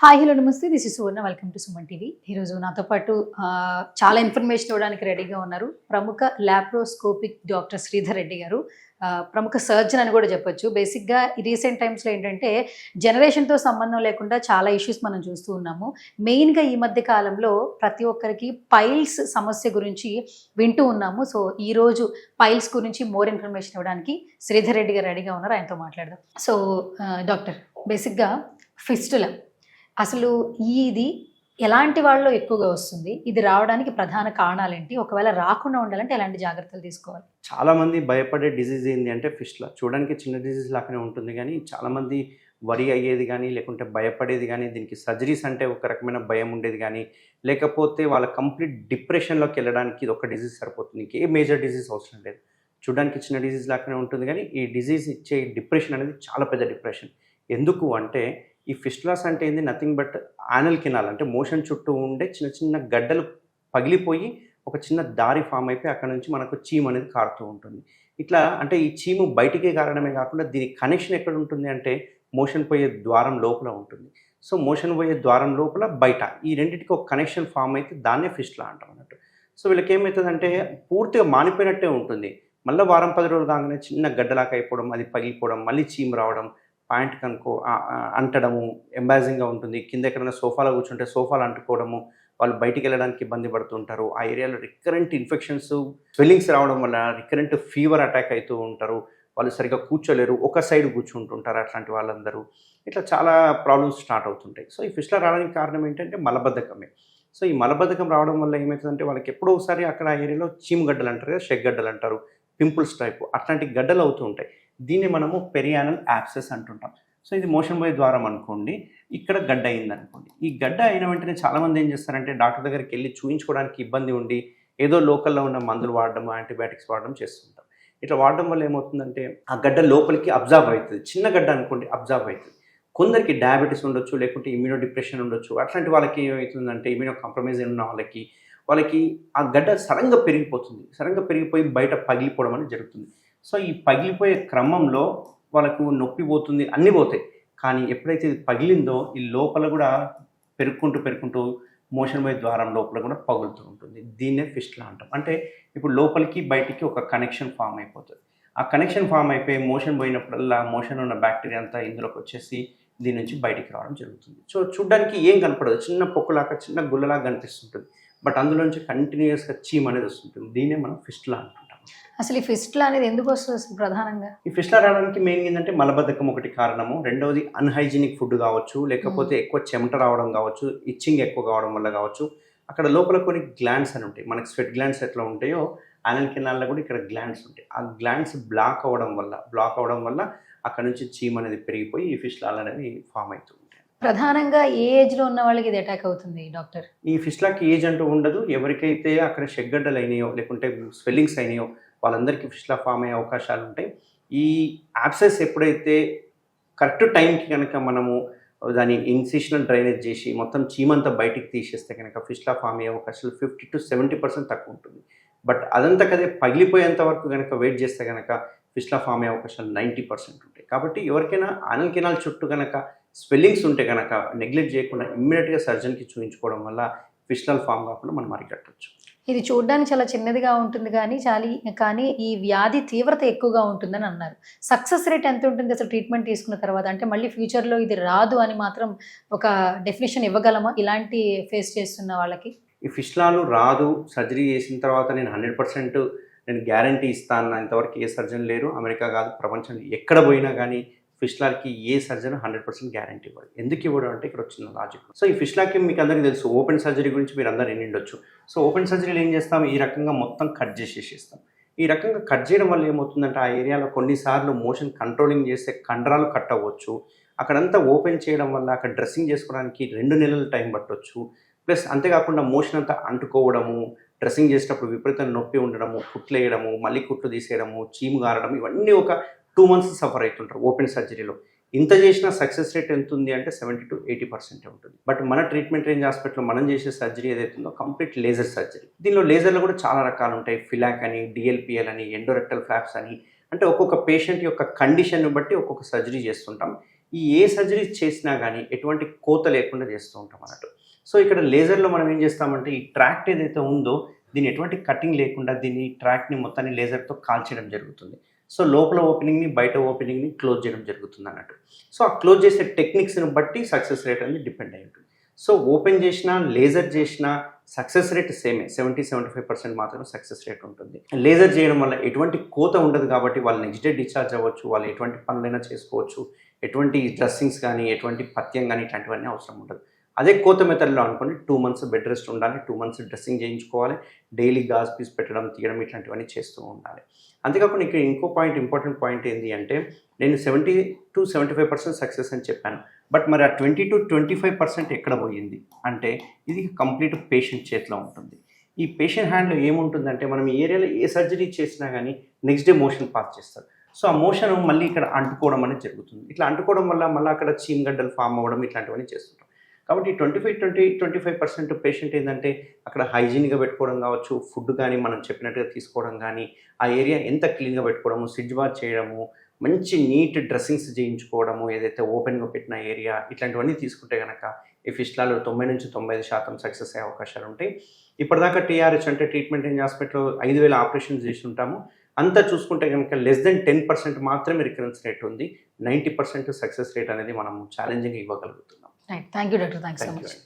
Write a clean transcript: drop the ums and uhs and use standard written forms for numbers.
Hi hello నమస్తే this is Suvarna welcome to Suman TV. ఈరోజు నాతో పాటు చాలా ఇన్ఫర్మేషన్ ఇవ్వడానికి రెడీగా ఉన్నారు ప్రముఖ ల్యాప్రోస్కోపిక్ డాక్టర్ శ్రీధర్ రెడ్డి గారు. ప్రముఖ సర్జన్ అని కూడా చెప్పొచ్చు. బేసిక్గా రీసెంట్ టైమ్స్లో ఏంటంటే జనరేషన్తో సంబంధం లేకుండా చాలా ఇష్యూస్ మనం చూస్తూ ఉన్నాము. మెయిన్గా ఈ మధ్య కాలంలో ప్రతి ఒక్కరికి పైల్స్ సమస్య గురించి వింటూ ఉన్నాము. సో ఈరోజు పైల్స్ గురించి మోర్ ఇన్ఫర్మేషన్ ఇవ్వడానికి శ్రీధర్ రెడ్డి గారు రెడీగా ఉన్నారు. ఆయనతో మాట్లాడదాం. సో డాక్టర్, బేసిక్గా ఫిస్టులా అసలు ఇది ఎలాంటి వాళ్ళలో ఎక్కువగా వస్తుంది? ఇది రావడానికి ప్రధాన కారణాలు ఏంటి? ఒకవేళ రాకుండా ఉండాలంటే ఎలాంటి జాగ్రత్తలు తీసుకోవాలి? చాలామంది భయపడే డిజీజ్ ఏంటి అంటే ఫిస్టులా. చూడడానికి చిన్న డిజీజ్ లాగానే ఉంటుంది, కానీ చాలామంది వరి అయ్యేది కానీ, లేకుంటే భయపడేది కానీ, దీనికి సర్జరీస్ అంటే ఒక రకమైన భయం ఉండేది కానీ, లేకపోతే వాళ్ళ కంప్లీట్ డిప్రెషన్లోకి వెళ్ళడానికి ఇది ఒక డిజీజ్ సరిపోతుంది. ఇంకే మేజర్ డిజీజ్ అవసరం లేదు. చూడడానికి చిన్న డిజీజ్ లాగానే ఉంటుంది, కానీ ఈ డిజీజ్ ఇచ్చే డిప్రెషన్ అనేది చాలా పెద్ద డిప్రెషన్. ఎందుకు అంటే ఈ ఫిస్టులాస్ అంటే ఏంది, నథింగ్ బట్ యానల్ కెనాల్ అంటే మోషన్ చుట్టూ ఉండే చిన్న చిన్న గడ్డలు పగిలిపోయి ఒక చిన్న దారి ఫామ్ అయిపోయి అక్కడ నుంచి మనకు చీము అనేది కారుతూ ఉంటుంది. ఇట్లా అంటే ఈ చీము బయటికే కారణమే కాకుండా దీని కనెక్షన్ ఎక్కడ ఉంటుంది అంటే మోషన్ పోయే ద్వారం లోపల ఉంటుంది. సో మోషన్ పోయే ద్వారం లోపల బయట ఈ రెండింటికి ఒక కనెక్షన్ ఫామ్ అయితే దాన్నే ఫిస్టులా అంటాం అన్నట్టు. సో వీళ్ళకి ఏమవుతుందంటే పూర్తిగా మానిపోయినట్టే ఉంటుంది. మళ్ళీ వారం 10 రోజులు కాగానే చిన్న గడ్డలాగా అయిపోవడం, అది పగిలిపోవడం, మళ్ళీ చీము రావడం, ప్యాంట్ కనుకో అంటడము, ఎంబాజింగ్గా ఉంటుంది. కింద ఎక్కడైనా సోఫాలో కూర్చుంటే సోఫాలు అంటుకోవడము, వాళ్ళు బయటికి వెళ్ళడానికి ఇబ్బంది పడుతుంటారు. ఆ ఏరియాలో రికరెంట్ ఇన్ఫెక్షన్స్, స్వెల్లింగ్స్ రావడం వల్ల రికరెంట్ ఫీవర్ అటాక్ అవుతూ ఉంటారు. వాళ్ళు సరిగ్గా కూర్చోలేరు, ఒక సైడ్ కూర్చుంటుంటారు. అట్లాంటి వాళ్ళందరూ ఇట్లా చాలా ప్రాబ్లమ్స్ స్టార్ట్ అవుతుంటాయి. సో ఈ ఫిస్టులా రావడానికి కారణం ఏంటంటే మలబద్ధకమే. సో ఈ మలబద్ధకం రావడం వల్ల ఏమవుతుందంటే వాళ్ళకి ఎప్పుడో ఒకసారి అక్కడ ఆ ఏరియాలో చీము గడ్డలు అంటారు కదా, షెక్ గడ్డలు అంటారు, పింపుల్స్ టైపు అట్లాంటి గడ్డలు అవుతూ ఉంటాయి. దీన్ని మనము పెరియానల్ యాబ్సెస్ అంటుంటాం. సో ఇది మోషన్ పోయే ద్వారం అనుకోండి, ఇక్కడ గడ్డ అయింది అనుకోండి. ఈ గడ్డ అయిన వెంటనే చాలామంది ఏం చేస్తారంటే డాక్టర్ దగ్గరికి వెళ్ళి చూయించుకోవడానికి ఇబ్బంది ఉండి ఏదో లోకల్లో ఉన్న మందులు వాడడం, యాంటీబయాటిక్స్ వాడడం చేస్తుంటాం. ఇట్లా వాడడం వల్ల ఏమవుతుందంటే ఆ గడ్డ లోపలికి అబ్జర్వ్ అవుతుంది. చిన్న గడ్డ అనుకోండి, అబ్జర్వ్ అవుతుంది. కొందరికి డయాబెటీస్ ఉండొచ్చు, లేకుంటే ఇమ్యూనో డిప్రెషన్ ఉండొచ్చు. అట్లాంటి వాళ్ళకి ఏమవుతుందంటే ఇమ్యూనో కాంప్రమైజ్ ఉన్న వాళ్ళకి ఆ గడ్డ సడన్గా పెరిగిపోతుంది. సడన్గా పెరిగిపోయి బయట పగిలిపోవడం అనేది జరుగుతుంది. సో ఈ పగిలిపోయే క్రమంలో వాళ్ళకు నొప్పి పోతుంది, అన్నీ పోతాయి. కానీ ఎప్పుడైతే ఇది పగిలిందో ఈ లోపల కూడా పెరుక్కుంటూ మోషన్ పోయే ద్వారం లోపల కూడా పగులుతూ ఉంటుంది. దీన్నే ఫిస్టులా అంటాం. అంటే ఇప్పుడు లోపలికి బయటికి ఒక కనెక్షన్ ఫామ్ అయిపోతుంది. ఆ కనెక్షన్ ఫామ్ అయిపోయి మోషన్ పోయినప్పుడల్లా మోషన్ ఉన్న బ్యాక్టీరియా అంతా ఇందులోకి వచ్చేసి దీని నుంచి బయటికి రావడం జరుగుతుంది. సో చూడ్డానికి ఏం కనపడదు, చిన్న పొక్కులాగా చిన్న గుల్లలాగా కనిపిస్తుంటుంది. బట్ అందులో నుంచి కంటిన్యూస్గా చీమ్ అనేది వస్తుంటుంది. దీన్నే మనం ఫిస్టులా అంటుంటాం. అసలు ఈ ఫిస్టులా అనేది ఎందుకు వస్తుంది అసలు ప్రధానంగా? ఈ ఫిస్టులా రావడానికి మెయిన్ ఏంటంటే మలబద్ధకం ఒకటి కారణము. రెండవది అన్హైజీనిక్ ఫుడ్ కావచ్చు, లేకపోతే ఎక్కువ చెమట రావడం కావచ్చు, ఇచ్చింగ్ ఎక్కువ కావడం వల్ల కావచ్చు. అక్కడ లోపల కొన్ని గ్లాండ్స్ అని ఉంటాయి. మనకి స్వెట్ గ్లాండ్స్ ఎట్లా ఉంటాయో యానల్ కెనాల్లో కూడా ఇక్కడ గ్లాండ్స్ ఉంటాయి. ఆ గ్లాండ్స్ బ్లాక్ అవ్వడం వల్ల అక్కడ నుంచి చీమ్ అనేది పెరిగిపోయి ఈ ఫిస్టులాలు అనేది ఫామ్ అవుతుంది. ప్రధానంగా ఏ ఏజ్లో ఉన్న వాళ్ళకి ఇది అటాక్ అవుతుంది డాక్టర్? ఈ ఫిస్టులాకి ఏజ్ అంటూ ఉండదు. ఎవరికైతే అక్కడ షెగ్గడ్డలు అయినాయో, లేకుంటే స్వెల్లింగ్స్ అయినాయో వాళ్ళందరికీ ఫిస్టులా ఫామ్ అయ్యే అవకాశాలు ఉంటాయి. ఈ యాబ్సెస్ ఎప్పుడైతే కరెక్ట్ టైంకి కనుక మనము దాన్ని ఇన్సిషనల్ డ్రైనేజ్ చేసి మొత్తం చీమంతా బయటికి తీసేస్తే కనుక ఫిస్టులా ఫామ్ అయ్యే అవకాశాలు 50 to 70% తక్కువ ఉంటుంది. బట్ అదంతా కదే పగిలిపోయేంత వరకు కనుక వెయిట్ చేస్తే కనుక ఫిస్టులా ఫామ్ అయ్యే అవకాశాలు 90% ఉంటాయి. కాబట్టి ఎవరికైనా యానల్ కెనాల్ చుట్టూ కనుక స్వెల్లింగ్స్ ఉంటే కనుక నెగ్లెక్ట్ చేయకుండా ఇమ్మీడియట్గా సర్జన్కి చూపించుకోవడం వల్ల ఫిస్టులా ఫామ్ కాకుండా మనం అరికట్టవచ్చు. ఇది చూడడానికి చాలా చిన్నదిగా ఉంటుంది కానీ ఈ వ్యాధి తీవ్రత ఎక్కువగా ఉంటుందని అన్నారు. సక్సెస్ రేట్ ఎంత ఉంటుంది అసలు ట్రీట్మెంట్ తీసుకున్న తర్వాత? అంటే మళ్ళీ ఫ్యూచర్లో ఇది రాదు అని మాత్రం ఒక డెఫినేషన్ ఇవ్వగలమా ఇలాంటి ఫేస్ చేస్తున్న వాళ్ళకి? ఈ ఫిస్టులాలు రాదు, సర్జరీ చేసిన తర్వాత నేను 100% గ్యారంటీ ఇస్తాను. ఇంతవరకు ఏ సర్జన్ లేరు, అమెరికా కాదు ప్రపంచంలో ఎక్కడ పోయినా కానీ ఫిస్టులాకి ఏ సర్జన్ 100% గ్యారంటీ ఇవ్వడు. ఎందుకు ఇవ్వడం అంటే ఇక్కడ వచ్చిన లాజిక్. సో ఈ ఫిస్టులాకి మీకు అందరికీ తెలుసు, ఓపెన్ సర్జరీ గురించి మీరు అందరూ వినిండొచ్చు. సో ఓపెన్ సర్జరీలో ఏం చేస్తాం, ఈ రకంగా మొత్తం కట్ చేసేస్తాం. ఈ రకంగా కట్ చేయడం వల్ల ఏమవుతుందంటే ఆ ఏరియాలో కొన్నిసార్లు మోషన్ కంట్రోలింగ్ చేస్తే కండరాలు కట్ అవ్వచ్చు. అక్కడంతా ఓపెన్ చేయడం వల్ల అక్కడ డ్రెస్సింగ్ చేసుకోవడానికి 2 నెలలు టైం పట్టవచ్చు. ప్లస్ అంతేకాకుండా మోషన్ అంతా అంటుకోవడము, డ్రెస్సింగ్ చేసేటప్పుడు విపరీతంగా నొప్పి ఉండడము, కుట్లు వేయడము, మళ్ళీ కుట్లు తీసేయడము, చీము గారడం, ఇవన్నీ ఒక 2 months సఫర్ అవుతుంటారు ఓపెన్ సర్జరీలో. ఇంత చేసిన సక్సెస్ రేట్ ఎంత ఉంది అంటే 70 to 80% ఉంటుంది. బట్ మన ట్రీట్మెంట్ రేంజ్ హాస్పిటల్లో మనం చేసే సర్జరీ ఏదైతుందో కంప్లీట్ లేజర్ సర్జరీ. దీనిలో లేజర్లో కూడా చాలా రకాలు ఉంటాయి. ఫిలాక్ అని, డిఎల్పిఎల్ అని, ఎండోరెక్టల్ ఫ్లాప్స్ అని. అంటే ఒక్కొక్క పేషెంట్ యొక్క కండిషన్ బట్టి ఒక్కొక్క సర్జరీ చేస్తుంటాం. ఈ ఏ సర్జరీ చేసినా కానీ ఎటువంటి కోత లేకుండా చేస్తూ ఉంటాం అన్నట్టు. సో ఇక్కడ లేజర్లో మనం ఏం చేస్తామంటే ఈ ట్రాక్ట్ ఏదైతే ఉందో దీని ఎటువంటి కటింగ్ లేకుండా దీన్ని ట్రాక్ని మొత్తాన్ని లేజర్తో కాల్చేయడం జరుగుతుంది. సో లోపల ఓపెనింగ్ని బయట ఓపెనింగ్ని క్లోజ్ చేయడం జరుగుతుంది అన్నట్టు. సో ఆ క్లోజ్ చేసే టెక్నిక్స్ని బట్టి సక్సెస్ రేట్ అనేది డిపెండ్ అయి ఉంటుంది. సో ఓపెన్ చేసినా లేజర్ చేసినా సక్సెస్ రేట్ సేమే, 70-75% మాత్రమే సక్సెస్ రేట్ ఉంటుంది. లేజర్ చేయడం వల్ల ఎటువంటి కోత ఉండదు కాబట్టి వాళ్ళు నెక్స్ట్ డే డిశ్చార్జ్ అవ్వచ్చు, వాళ్ళు ఎటువంటి పనులైనా చేసుకోవచ్చు, ఎటువంటి డ్రెస్సింగ్స్ కానీ ఎటువంటి పథ్యం కానీ ఇట్లాంటివన్నీ అవసరం ఉండదు. అదే కోత మెథడ్లో అనుకోండి 2 months బెడ్ రెస్ట్ ఉండాలి, 2 months డ్రెస్సింగ్ చేయించుకోవాలి, డైలీ గాజ్ పీస్ పెట్టడం తీయడం ఇట్లాంటివన్నీ చేస్తూ ఉండాలి. అంతేకాకుండా ఇక్కడ ఇంకో ఇంపార్టెంట్ పాయింట్ ఏంటి అంటే నేను 70-75% సక్సెస్ అని చెప్పాను. బట్ మరి ఆ 20-25% ఎక్కడ పోయింది అంటే ఇది కంప్లీట్ పేషెంట్ చేతిలో ఉంటుంది. ఈ పేషెంట్ హ్యాండ్లో ఏముంటుందంటే మనం ఈ ఏరియాలో ఏ సర్జరీ చేసినా కానీ నెక్స్ట్ డే మోషన్ పాస్ చేస్తారు. సో ఆ మోషన్ మళ్ళీ ఇక్కడ అంటుకోవడం అనేది జరుగుతుంది. ఇట్లా అంటుకోవడం వల్ల మళ్ళీ అక్కడ చీమగడ్డలు ఫామ్ అవ్వడం ఇట్లాంటివన్నీ చేస్తుంటాం. కాబట్టి 25% పేషెంట్ ఏంటంటే అక్కడ హైజీన్గా పెట్టుకోవడం కావచ్చు, ఫుడ్ కానీ మనం చెప్పినట్టుగా తీసుకోవడం కానీ, ఆ ఏరియా ఎంత క్లీన్గా పెట్టుకోవడము, స్విచ్ బాత్ చేయడము, మంచి నీట్ డ్రెస్సింగ్స్ చేయించుకోవడము, ఏదైతే ఓపెన్గా పెట్టిన ఏరియా ఇట్లాంటివన్నీ తీసుకుంటే కనుక ఈ ఫిస్టులాలో 90-95% సక్సెస్ అయ్యే అవకాశాలు ఉంటాయి. ఇప్పటిదాకా టీఆర్హెచ్ అంటే ట్రీట్మెంట్ రేంజ్ హాస్పిటల్లో 5,000 ఆపరేషన్స్ చేసి ఉంటాము. అంతా చూసుకుంటే కనుక <10% మాత్రమే రికరెన్స్ రేట్ ఉంది. 90% సక్సెస్ రేట్ అనేది మనం ఛాలెంజింగ్ ఇవ్వగలుగుతున్నాం. Right, thank you doctor, thanks so thank much. You.